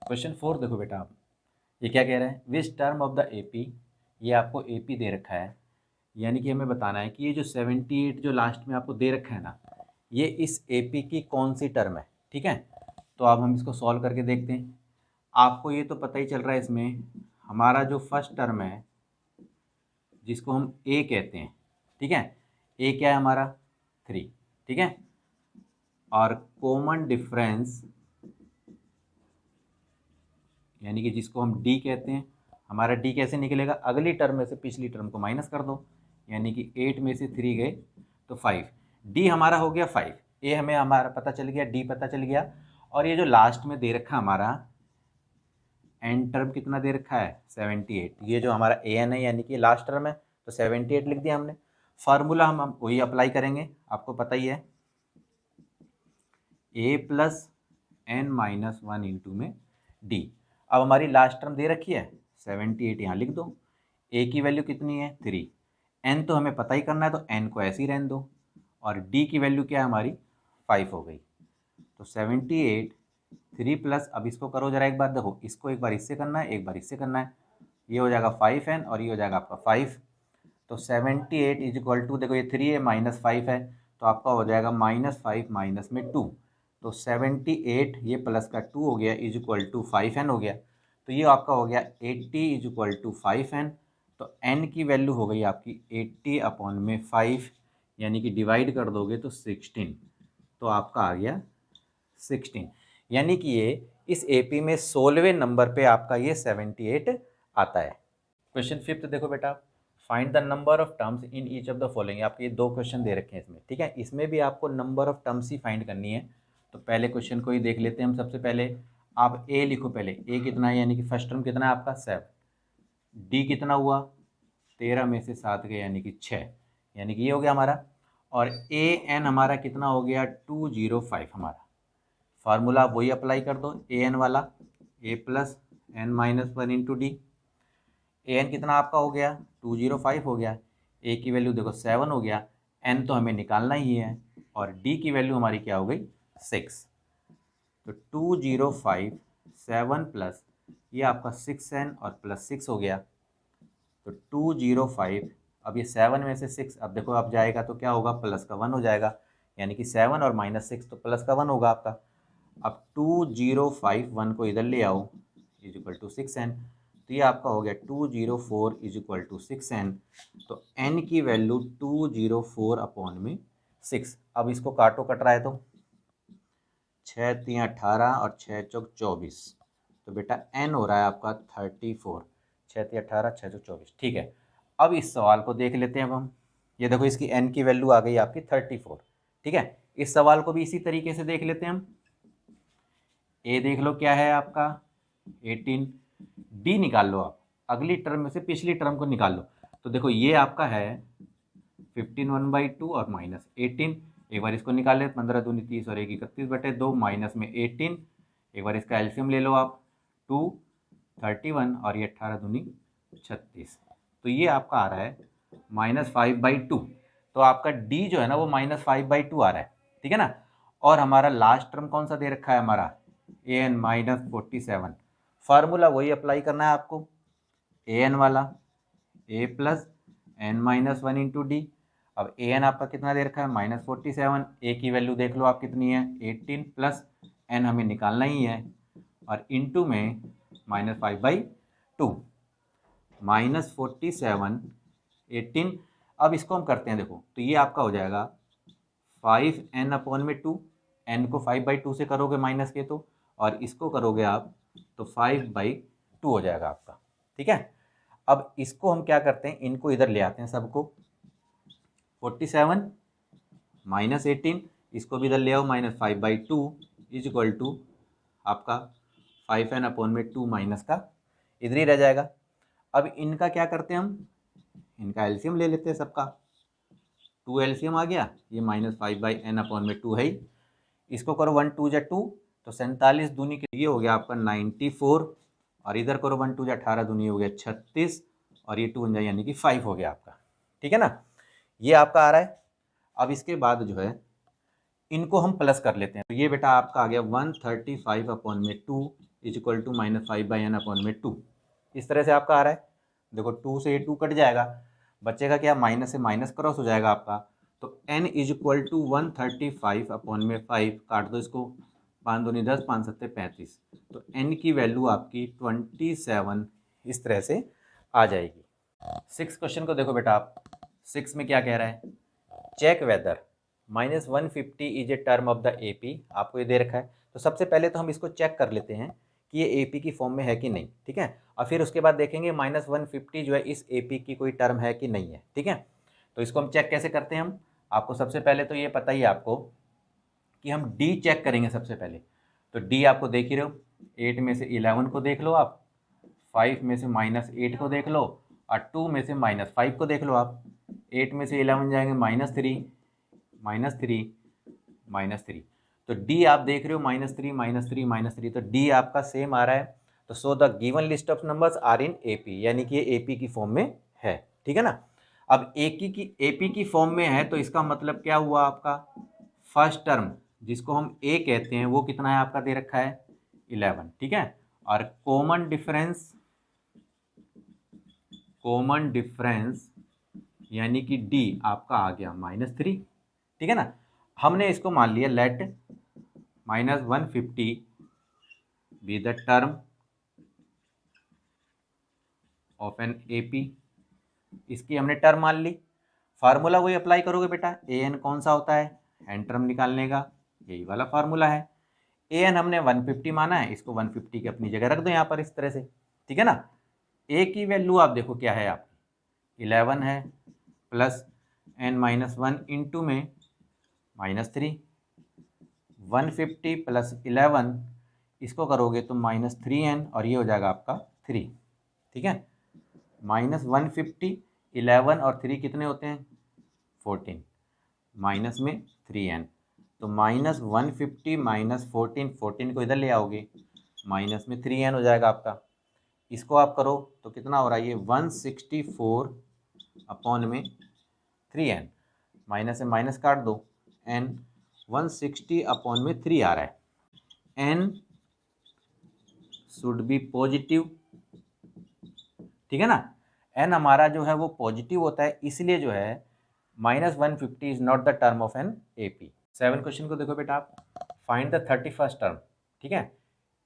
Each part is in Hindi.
क्वेश्चन 4 देखो बेटा आप, ये क्या कह रहा है, which term of the AP, ये आपको एपी दे रखा है, यानी कि हमें बताना है कि ये जो 78 जो लास्ट में आपको दे रखा है ना, ये इस एपी की कौन सी टर्म है। ठीक है, तो अब हम इसको सॉल्व करके देखते हैं। आपको ये तो पता ही चल रहा है, इसमें हमारा जो फर्स्ट टर्म है जिसको हम ए कहते हैं, ठीक है, ए क्या है हमारा 3, ठीक है, और कॉमन डिफरेंस यानी कि जिसको हम डी कहते हैं, हमारा डी कैसे निकलेगा, अगली टर्म में से पिछली टर्म को माइनस कर दो, यानी कि 8 में से 3 गए तो 5, डी हमारा हो गया 5, ए हमें हमारा पता चल गया, डी पता चल गया, और ये जो लास्ट में दे रखा हमारा एन टर्म कितना दे रखा है 78, ये जो हमारा ए एन है यानी कि लास्ट टर्म है, तो 78 लिख दिया हमने। फार्मूला हम वही अप्लाई करेंगे, आपको पता ही है, ए प्लस एन माइनस 1 इंटू में डी। अब हमारी लास्ट टर्म दे रखी है 78, यहाँ लिख दो, ए की वैल्यू कितनी है 3, एन तो हमें पता ही करना है तो एन को ऐसे ही रहने दो, और डी की वैल्यू क्या है हमारी 5 हो गई, तो 78 3 प्लस, अब इसको करो जरा एक बार, देखो इसको एक बार इससे करना है, एक बार इससे करना है, ये हो जाएगा 5n और ये हो जाएगा आपका 5, तो 78 इज इक्वल टू, देखो ये 3 है माइनस 5 है, तो आपका हो जाएगा -5 माइनस में 2, तो 78 ये प्लस का 2 हो गया इज इक्वल टू 5n हो गया, तो ये आपका हो गया 80 इज इक्वल टू 5n, तो n की वैल्यू हो गई आपकी 80 अपॉन में 5, यानी कि डिवाइड कर दोगे तो 16, तो आपका आ गया 16, यानी कि ये इस एपी में 16वें नंबर पे आपका ये 78 आता है। क्वेश्चन 5 देखो बेटा, find the number of terms in each of the following, आपके ये 2 क्वेश्चन दे रखे हैं इसमें, ठीक है, इसमें भी आपको number of terms he find करनी है। तो पहले क्वेश्चन को ही देख लेते हैं हम। सबसे पहले आप ए लिखो, पहले ए कितना है, यानी कि फर्स्ट टर्म कितना है आपका 7, डी कितना हुआ 13 में से 7 गए यानी कि 6, यानी कि ये हो गया हमारा, और ए एन हमारा कितना हो गया 205 हमारा। फार्मूला आप वही अप्लाई कर दो, ए एन वाला, a plus n minus 1 into d, a n कितना आपका हो गया 205 हो गया, ए की वैल्यू देखो 7 हो गया, एन तो हमें निकालना ही है, और डी की वैल्यू हमारी क्या हो गई 6, तो 205 7 प्लस ये आपका 6n और प्लस 6 हो गया, तो 205, अब ये 7 में से 6, अब देखो अब जाएगा तो क्या होगा प्लस का 1 हो जाएगा, यानी कि 7 और माइनस 6 तो प्लस का 1 होगा आपका। अब 205 1 को इधर ले आओ इज इक्वल टू 6n, तो ये आपका हो गया 204 इज इक्वल टू 6n, तो n की वैल्यू 204 अपॉन में 6, अब इसको काटो, कट रहा है तो 6 3 18 और 6 चौक 24, तो बेटा n हो रहा है आपका 34, 6 3 18 6 चौक 24, ठीक है। अब इस सवाल को देख लेते हैं अब हम, ये देखो इसकी n की वैल्यू आ गई आपकी 34, ठीक है। इस सवाल को भी इसी तरीके से देख लेते हैं हम, ए देख लो क्या है आपका 18, डी निकाल लो आप, अगली टर्म में से पिछली टर्म को निकाल लो, तो देखो ये आपका है 15 1/2 और माइनस 18, एक बार इसको निकाले 15 दूनी 30 और 1 31/2 माइनस में 18, एक बार इसका एलसीएम ले लो आप 2 31 और ये 18 दूनी 36, तो ये आपका आ रहा है -5/2, तो आपका डी जो है ना वो -5/2 आ रहा है, ठीक है ना। और हमारा लास्ट टर्म कौन सा दे रखा है हमारा ए एन -47, फार्मूला वही अप्लाई करना है आपको, ए एन वाला a plus n minus 1 into d, अब ए एन आपका कितना दे रखा है -47, ए की वैल्यू देख लो आप कितनी है 18 प्लस एन हमें निकालना ही है, और इंटू में -5/2 -47 18, अब इसको हम करते हैं देखो, तो ये आपका हो जाएगा 5n अपॉन में 2, n को 5/2 से करोगे माइनस के तो, और इसको करोगे आप तो 5/2 हो जाएगा आपका, ठीक है। अब इसको हम क्या करते हैं, इनको इधर ले आते हैं सबको, 47 -18, इसको भी इधर ले आओ -5/2 इज इक्वल टू आपका 5n अपॉन में 2 माइनस का इधर ही रह जाएगा। अब इनका क्या करते हैं हम, इनका एलसीएम ले लेते हैं सबका, 2 एलसीएम आ गया, ये -5/n अपॉन में 2 है ही, इसको करो 1 2 2, तो 47 दूनी के ये हो गया आपका 94, और इधर करो 1 2 18 दूनी हो गया 36, और ये 2 बन जाए यानी कि 5 हो गया आपका, ठीक है ना, ये आपका आ रहा है। अब इसके बाद जो है इनको हम प्लस कर लेते हैं, तो ये बेटा आपका आ गया 135 अपॉन में 2 इज इक्वल टू -5/n/2। इस तरह से आपका आ रहा है। देखो 2 से ये 2 कट जाएगा, बचेगा क्या, माइनस से माइनस क्रॉस हो जाएगा आपका। तो n इज इक्वल टू 135/5 काट दो इसको, 5 दूनी 10, 5 सत्ते 35। तो n की वैल्यू आपकी 27 इस तरह से आ जाएगी। 6 क्वेश्चन को देखो बेटा आप। 6 में क्या कह रहा है, check whether -150 is a term of the AP। आपको ये दे रखा है, तो सबसे पहले तो हम इसको चेक कर लेते हैं कि ये AP की फॉर्म में है कि नहीं, ठीक है। और फिर उसके बाद देखेंगे -150 जो है इस AP की कोई टर्म है कि नहीं है, ठीक है। तो इसको हम चेक कैसे करते हैं, हम आपको सबसे पहले तो ये पता ही है आपको कि हम D चेक करेंगे सबसे पहले। तो D आपको देख ही रहे हो, 8 में से 11 को देख लो आप, 5 में से -8 को देख लो, और 2 में से -5 को देख लो आप। 8 में से 11 जाएंगे -3, -3 तो D आप देख रहे हो -3, -3 तो D आपका सेम आ रहा है। तो so the given list of numbers are in AP, यानी कि ये AP की फॉर्म में है, ठीक है ना। अब AP की फॉर्म में है तो इसका मतलब क्या हुआ, आपका फर्स्ट टर्म जिसको हम A कहते हैं वो कितना है आपका दे रखा है 11, ठीक है। और कॉमन डिफरेंस यानी कि D आपका आ गया -3, ठीक है ना। हमने इसको मान लिया let -150 be the term of an AP। इसकी हमने टर्म मान ली, फार्मूला वही अप्लाई करोगे बेटा। an कौन सा होता है, एन टर्म निकालने का, यही वाला फार्मूला है। an हमने 150 माना है, इसको 150 की अपनी जगह रख दो यहाँ पर इस तरह से, ठीक है ना। a की वैल्यू आप देखो क्या है, आपकी 11 है, प्लस n-1 इंटू में -3, 150 प्लस 11 इसको करोगे तो -3n, और ये हो जाएगा आपका 3, ठीक है। -150, 11 और 3 कितने होते हैं 14, माइनस में 3n, तो -150 -14 को इधर ले आओगे, माइनस में 3n हो जाएगा आपका। इसको आप करो तो कितना हो रहा है, ये 164 अपॉन में 3n, माइनस से माइनस काट दो, n 160 अपॉन में 3 आ रहा है। n शुड बी पॉजिटिव, ठीक है ना। n हमारा जो है वो पॉजिटिव होता है, इसलिए जो है -150 is not the term of an AP। 7 question को देखो बेटा आप, फाइंड द 31st टर्म, ठीक है।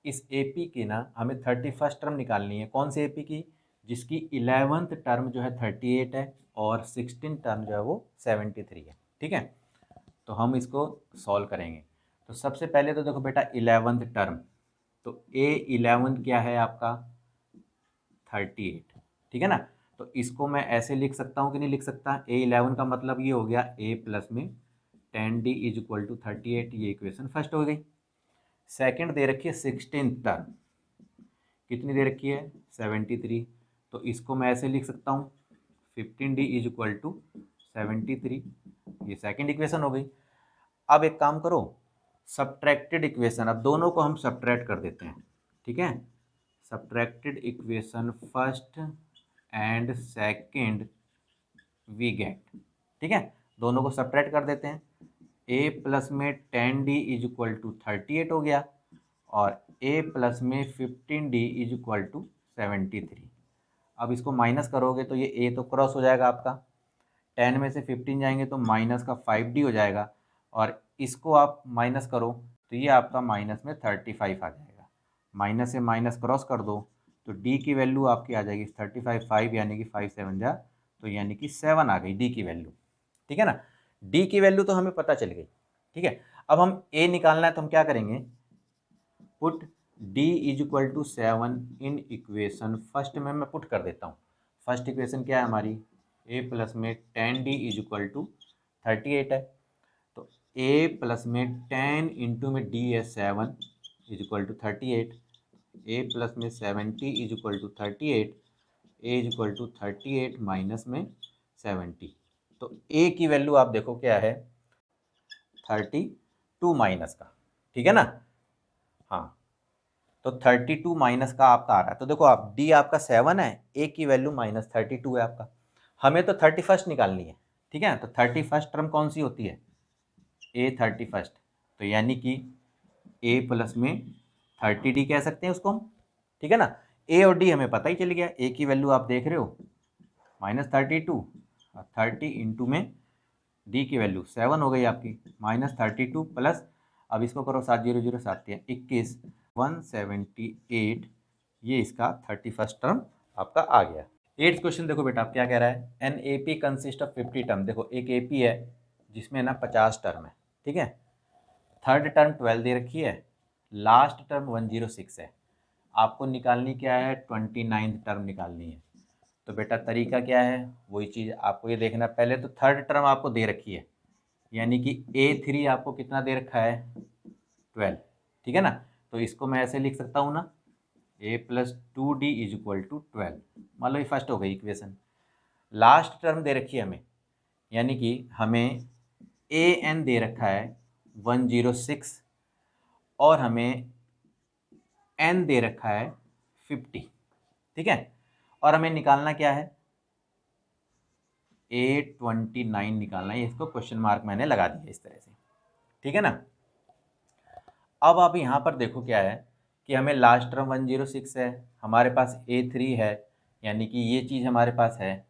इस AP की ना हमें 31st टर्म निकालनी है। कौन से AP की, जिसकी 11th टर्म जो है 38 है और 16th टर्म जो है वो 73 है, ठीक है। तो हम इसको सॉल्व करेंगे। तो सबसे पहले तो देखो बेटा 11th टर्म, तो A11 क्या है आपका 38, ठीक है ना। तो इसको मैं ऐसे लिख सकता हूँ कि नहीं लिख सकता, A11 का मतलब ये हो गया A प्लस में 10D इज इक्वल टू 38, ये इक्वेशन फर्स्ट हो गई। सेकंड दे रखी है 16th टर्म, कितनी दे रखी है 73, तो इसको मैं ऐसे लिख सकता हूँ 15D इज इक्वल टू 73, ये सेकंड इक्वेशन हो गई। अब एक काम करो, सब्ट्रैक्टेड इक्वेशन, अब दोनों को हम सब्ट्रैक्ट कर देते हैं, ठीक है। Subtracted equation first and second we get, ठीक है। दोनों को सब्ट्रैक्ट कर देते हैं। A प्लस में 10D इज इक्वल टू 38 हो गया, और A प्लस में 15D इज इक्वल टू 73। अब इसको माइनस करोगे तो ये A तो क्रॉस हो जाएगा आपका, 10 में से 15 जाएंगे तो माइनस का 5D हो जाएगा, और इसको आप माइनस करो तो ये आपका माइनस में 35 आ जाएगा। माइनस से माइनस क्रॉस कर दो तो D की वैल्यू आपकी आ जाएगी 35, 5 यानी कि 5 7 जा, तो यानी कि 7 आ गई D की वैल्यू, ठीक है ना। D की वैल्यू तो हमें पता चल गई, ठीक है। अब हम A निकालना है तो हम क्या करेंगे, put D is equal to 7 in equation first में मैं पुट कर देता हूँ। फर्स्ट इक्वेशन क्या है हमारी, A प्लस में 10D इज इक्वल टू 38 है, तो A प्लस में 10 इंटू में D है 7 is equal to 38, A plus में 70 is equal to 38, A is equal to 38 minus में 70, तो A की वैल्यू आप देखो क्या है 32 माइनस का, ठीक है ना। हाँ, तो 32 माइनस का आपका आ रहा है। तो देखो आप D आपका 7 है, A की वैल्यू -32 है आपका। हमें तो 31st निकालनी है, ठीक है। तो 31st टर्म कौन सी होती है, A 31st, तो यानी कि A प्लस में 30D कह सकते हैं उसको हम, ठीक है ना। ए और डी हमें पता ही चल गया, ए की वैल्यू आप देख रहे हो -32, 30 इंटू में डी की वैल्यू 7 हो गई आपकी, -32 प्लस, अब इसको करो 7 0 0 7 21, 178, ये इसका 31st टर्म आपका आ गया। 8th क्वेश्चन देखो बेटा, आप क्या कह रहा है, an A P consist of 50 term. देखो एक ए पी है जिसमें ना 50 टर्म है, ठीक है। थर्ड टर्म 12 दे रखी है, लास्ट टर्म 106 है, आपको निकालनी क्या है, 29th टर्म निकालनी है। तो बेटा तरीका क्या है, वही चीज़ आपको ये देखना, पहले तो थर्ड टर्म आपको दे रखी है, यानी कि A3 आपको कितना दे रखा है, 12, ठीक है ना। तो इसको मैं ऐसे लिख सकता हूँ ना, A+2D = 12, मान लो ये फर्स्ट हो गई इक्वेशन। लास्ट टर्म दे रखी है हमें, यानी कि हमें AN दे रखा है 106 और हमें N दे रखा है 50, ठीक है। और हमें निकालना क्या है, A29 निकालना है, इसको क्वेश्चन मार्क मैंने लगा दिया इस तरह से, ठीक है ना। अब आप यहाँ पर देखो क्या है कि हमें लास्ट टर्म 106 है, हमारे पास A3 है, यानी कि ये चीज़ हमारे पास है,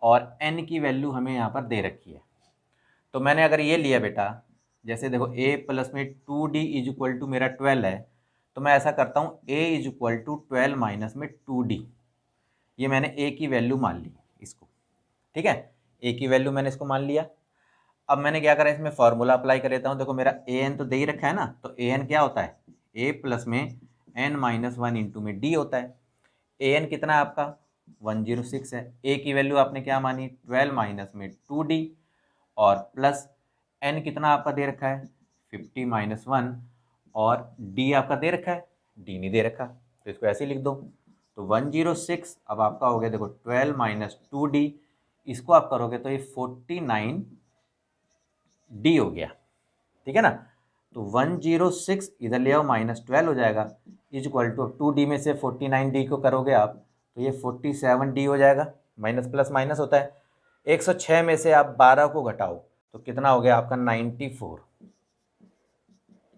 और N की वैल्यू हमें यहाँ पर दे रखी है। तो मैंने अगर ये लिया बेटा, जैसे देखो A प्लस में 2D = मेरा 12 है, तो मैं ऐसा करता हूँ A = 12 माइनस में 2D, ये मैंने A की वैल्यू मान ली इसको, ठीक है। A की वैल्यू मैंने इसको मान लिया। अब मैंने क्या करा, इसमें फॉर्मूला अप्लाई कर देता हूँ। देखो मेरा AN तो दे ही रखा है ना, तो AN क्या होता है, A प्लस में N-1 इंटू में D होता है। AN कितना है आपका, 106 है। A की वैल्यू आपने क्या मानी, 12 माइनस में 2D, और प्लस N कितना आपका दे रखा है, 50 माइनस 1, और D आपका दे रखा है, D नहीं दे रखा, तो इसको ऐसे ही लिख दो। तो 106 अब आपका हो गया, देखो 12 माइनस 2D, इसको आप करोगे तो ये 49D हो गया, ठीक है ना। तो 106 इधर ले आओ, -12 हो जाएगा, = 2D में से 49D को करोगे आप तो ये 47D हो जाएगा, माइनस प्लस माइनस होता है। 106 में से आप 12 को घटाओ तो कितना हो गया आपका, 94,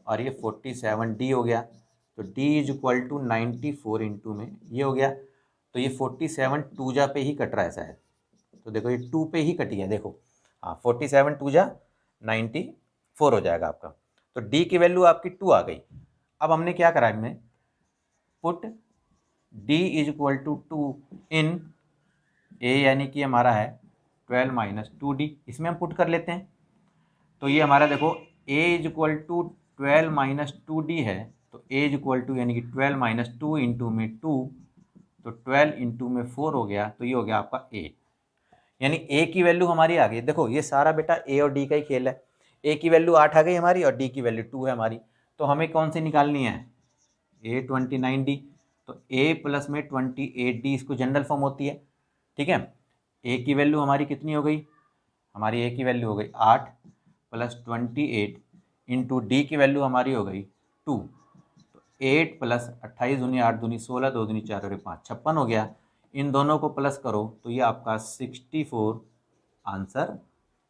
और ये 47D हो गया। तो D = 94 इंटू में ये हो गया, तो ये 47 2 जा पे ही कट रहा है शायद, तो देखो ये 2 पे ही कटी है, देखो हाँ 47 2 जा 94 हो जाएगा आपका। तो D की वैल्यू आपकी 2 आ गई। अब हमने क्या करा, इनमें पुट D = 2 इन A, यानी कि हमारा है 12 माइनस 2D, इसमें हम पुट कर लेते हैं। तो ये हमारा देखो A = 12 माइनस 2D है, तो A = यानी कि 12 माइनस 2 इंटू में 2, तो 12 इंटू में 4 हो गया, तो ये हो गया आपका A, यानी A की वैल्यू हमारी आ गई। देखो ये सारा बेटा A और D का ही खेल है। A की वैल्यू 8 आ गई हमारी और D की वैल्यू 2 है हमारी, तो हमें कौन सी निकालनी है, A29D। तो A प्लस में 28D इसको जनरल फॉर्म होती है, ठीक है। A की वैल्यू हमारी कितनी हो गई, हमारी A की वैल्यू हो गई 8 प्लस 28 इंटू D की वैल्यू हमारी हो गई 2, तो 8 प्लस 28 दूनी 8 दूनी 16, 2 दूनी 4 और 5 56 हो गया। इन दोनों को प्लस करो तो ये आपका 64 आंसर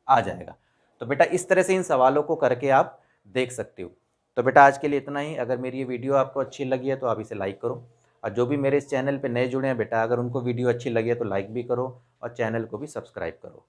आ जाएगा। तो बेटा इस तरह से इन सवालों को करके आप देख सकते हो। तो बेटा आज के लिए इतना ही। अगर मेरी ये वीडियो आपको अच्छी लगी है तो आप इसे लाइक करो, और जो भी मेरे इस चैनल पे नए जुड़े हैं बेटा, अगर उनको वीडियो अच्छी लगी है तो लाइक भी करो और चैनल को भी सब्सक्राइब करो।